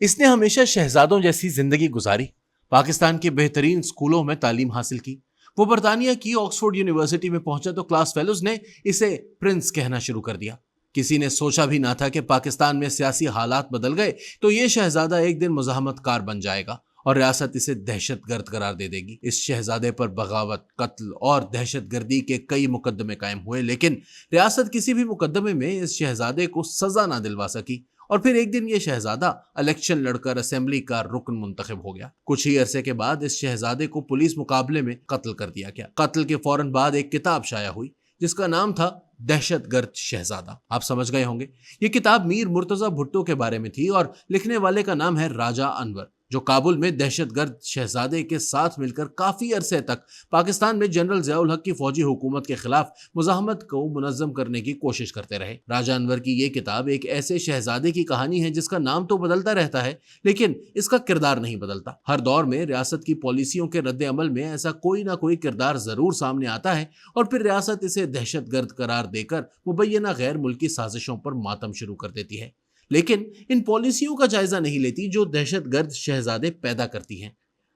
اس نے ہمیشہ شہزادوں جیسی زندگی گزاری، پاکستان کے بہترین اسکولوں میں تعلیم حاصل کی۔ وہ برطانیہ کی آکسفورڈ یونیورسٹی میں پہنچا تو کلاس فیلوز نے اسے پرنس کہنا شروع کر دیا۔ کسی نے سوچا بھی نہ تھا کہ پاکستان میں سیاسی حالات بدل گئے تو یہ شہزادہ ایک دن مزاحمت کار بن جائے گا اور ریاست اسے دہشت گرد قرار دے دے گی۔ اس شہزادے پر بغاوت، قتل اور دہشت گردی کے کئی مقدمے قائم ہوئے، لیکن ریاست کسی بھی مقدمے میں اس شہزادے کو سزا نہ دلوا سکی، اور پھر ایک دن یہ شہزادہ الیکشن لڑ کر اسمبلی کا رکن منتخب ہو گیا۔ کچھ ہی عرصے کے بعد اس شہزادے کو پولیس مقابلے میں قتل کر دیا گیا۔ قتل کے فوراً بعد ایک کتاب شائع ہوئی جس کا نام تھا دہشت گرد شہزادہ۔ آپ سمجھ گئے ہوں گے، یہ کتاب میر مرتضی بھٹو کے بارے میں تھی اور لکھنے والے کا نام ہے راجہ انور، جو کابل میں دہشت گرد شہزادے کے ساتھ مل کر کافی عرصے تک پاکستان میں جنرل ضیاء الحق کی فوجی حکومت کے خلاف مزاحمت کو منظم کرنے کی کوشش کرتے رہے۔ راجہ انور کی یہ کتاب ایک ایسے شہزادے کی کہانی ہے جس کا نام تو بدلتا رہتا ہے لیکن اس کا کردار نہیں بدلتا۔ ہر دور میں ریاست کی پالیسیوں کے رد عمل میں ایسا کوئی نہ کوئی کردار ضرور سامنے آتا ہے اور پھر ریاست اسے دہشت گرد قرار دے کر مبینہ غیر ملکی سازشوں پر ماتم شروع کر دیتی ہے، لیکن ان پالیسیوں کا جائزہ نہیں لیتی جو دہشت گرد شہزادے پیدا کرتی ہیں۔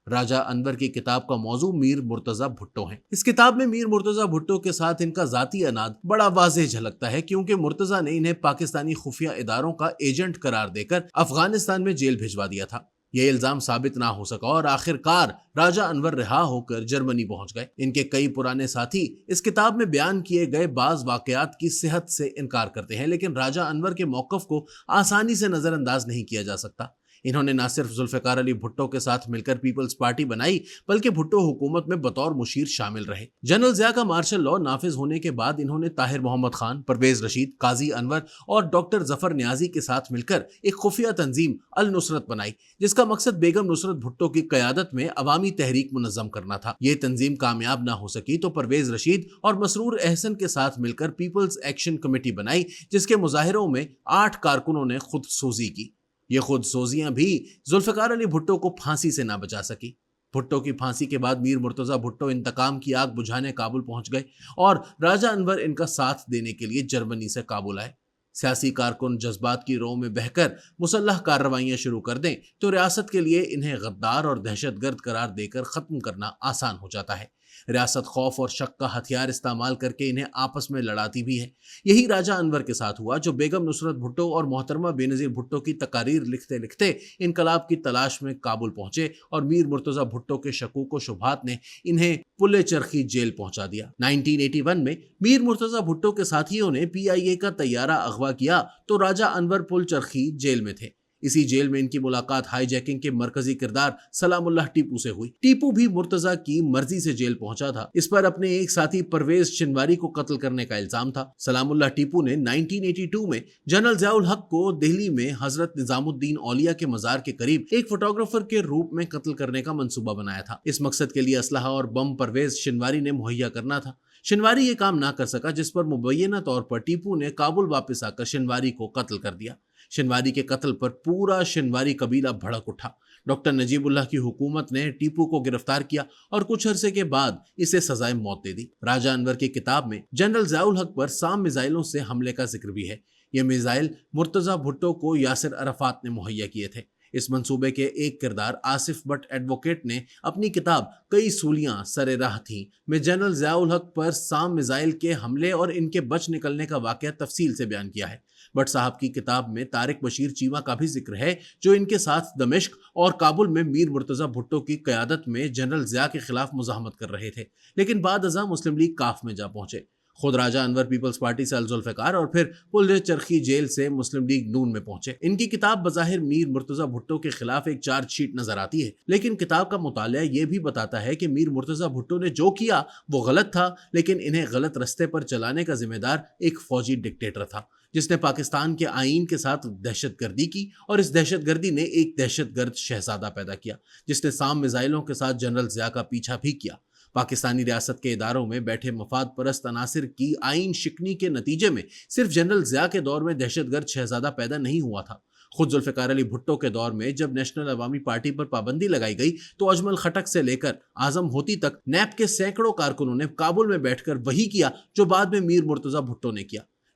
راجہ انور کی کتاب کا موضوع میر مرتضی بھٹو ہے۔ اس کتاب میں میر مرتضی بھٹو کے ساتھ ان کا ذاتی اناد بڑا واضح جھلکتا ہے، کیونکہ مرتضی نے انہیں پاکستانی خفیہ اداروں کا ایجنٹ قرار دے کر افغانستان میں جیل بھجوا دیا تھا۔ یہ الزام ثابت نہ ہو سکا اور آخرکار راجہ انور رہا ہو کر جرمنی پہنچ گئے۔ ان کے کئی پرانے ساتھی اس کتاب میں بیان کیے گئے بعض واقعات کی صحت سے انکار کرتے ہیں، لیکن راجہ انور کے موقف کو آسانی سے نظر انداز نہیں کیا جا سکتا۔ انہوں نے نہ صرف ذوالفقار علی بھٹو کے ساتھ مل کر پیپلز پارٹی بنائی بلکہ بھٹو حکومت میں بطور مشیر شامل رہے۔ جنرل ضیاء کا مارشل لاء نافذ ہونے کے بعد انہوں نے طاہر محمد خان، پرویز رشید، قاضی انور اور ڈاکٹر ظفر نیازی کے ساتھ مل کر ایک خفیہ تنظیم النصرت بنائی، جس کا مقصد بیگم نصرت بھٹو کی قیادت میں عوامی تحریک منظم کرنا تھا۔ یہ تنظیم کامیاب نہ ہو سکی تو پرویز رشید اور مسرور احسن کے ساتھ مل کر پیپلز ایکشن کمیٹی بنائی، جس کے مظاہروں میں 8 کارکنوں نے خود سوزی کی۔ یہ خود سوزیاں بھی ذوالفقار علی بھٹو کو پھانسی سے نہ بچا سکی۔ بھٹو کی پھانسی کے بعد میر مرتضی بھٹو انتقام کی آگ بجھانے کابل پہنچ گئے اور راجہ انور ان کا ساتھ دینے کے لیے جرمنی سے کابل آئے۔ سیاسی کارکن جذبات کی رو میں بہہ کر مسلح کارروائیاں شروع کر دیں تو ریاست کے لیے انہیں غدار اور دہشت گرد قرار دے کر ختم کرنا آسان ہو جاتا ہے۔ ریاست خوف اور شک کا ہتھیار استعمال کر کے انہیں آپس میں لڑاتی بھی ہے۔ یہی راجہ انور کے ساتھ ہوا، جو بیگم نصرت بھٹو اور محترمہ بینظیر بھٹو کی تقاریر لکھتے لکھتے انقلاب کی تلاش میں کابل پہنچے اور میر مرتضی بھٹو کے شکوک و شبہات نے انہیں پلے چرخی جیل پہنچا دیا۔ 1981 میں میر مرتضی بھٹو کے ساتھیوں نے PIA کا طیارہ اغوا کیا تو راجہ انور پل چرخی جیل میں تھے۔ اسی جیل میں ان کی ملاقات ہائی جیکنگ کے مرکزی کردار سلام اللہ ٹیپو سے ہوئی۔ ٹیپو بھی مرتضی کی مرضی سے جیل پہنچا تھا۔ اس پر اپنے ایک ساتھی پرویز شنواری کو قتل کرنے کا الزام تھا۔ سلام اللہ ٹیپو نے 1982 میں جنرل ضیاء الحق کو دہلی میں حضرت نظام الدین اولیاء کے مزار کے قریب ایک فوٹوگرافر کے روپ میں قتل کرنے کا منصوبہ بنایا تھا۔ اس مقصد کے لیے اسلحہ اور بم پرویز شنواری نے مہیا کرنا تھا۔ شنواری یہ کام نہ کر سکا، جس پر مبینہ طور پر ٹیپو نے کابل واپس آ کر شنواری کو قتل کر دیا۔ شنواری کے قتل پر پورا شنواری قبیلہ بھڑک اٹھا۔ ڈاکٹر نجیب اللہ کی حکومت نے ٹیپو کو گرفتار کیا اور کچھ عرصے کے بعد اسے سزائے موت دے دی۔ راجہ انور کی کتاب میں جنرل ضیاء الحق پر سام میزائلوں سے حملے کا ذکر بھی ہے۔ یہ میزائل مرتضی بھٹو کو یاسر عرفات نے مہیا کیے تھے۔ اس منصوبے کے ایک کردار آصف بٹ ایڈوکیٹ نے اپنی کتاب کئی سولیاں سر راہ تھیں میں جنرل ضیاء الحق پر سام میزائل کے حملے اور ان کے بچ نکلنے کا واقعہ تفصیل سے بیان کیا ہے۔ بٹ صاحب کی کتاب میں طارق بشیر چیمہ کا بھی ذکر ہے، جو ان کے ساتھ دمشق اور کابل میں میر مرتضی بھٹو کی قیادت میں جنرل ضیاء کے خلاف مزاحمت کر رہے تھے، لیکن بعد ازاں مسلم لیگ کاف میں جا پہنچے۔ خود راجہ انور پیپلز پارٹی سے الذوالفقار اور پھر پل چرخی جیل سے مسلم لیگ نون میں پہنچے۔ ان کی کتاب بظاہر میر مرتضی بھٹو کے خلاف ایک چارج شیٹ نظر آتی ہے، لیکن کتاب کا مطالعہ یہ بھی بتاتا ہے کہ میر مرتضی بھٹو نے جو کیا وہ غلط تھا، لیکن انہیں غلط رستے پر چلانے کا ذمہ دار ایک فوجی ڈکٹیٹر تھا، جس نے پاکستان کے آئین کے ساتھ دہشت گردی کی، اور اس دہشت گردی نے ایک دہشت گرد شہزادہ پیدا کیا جس نے سام میزائلوں کے ساتھ جنرل ضیاء کا پیچھا بھی کیا۔ پاکستانی ریاست کے اداروں میں بیٹھے مفاد پرست عناصر کی آئین شکنی کے نتیجے میں صرف جنرل ضیاء کے دور میں دہشت گرد شہزادہ پیدا نہیں ہوا تھا۔ خود ذوالفقار علی بھٹو کے دور میں جب نیشنل عوامی پارٹی پر پابندی لگائی گئی تو اجمل خٹک سے لے کر اعظم ہوتی تک نیب کے سینکڑوں کارکنوں نے کابل میں بیٹھ کر وہی کیا جو بعد میں میر مرتضی بھٹو نے کیا۔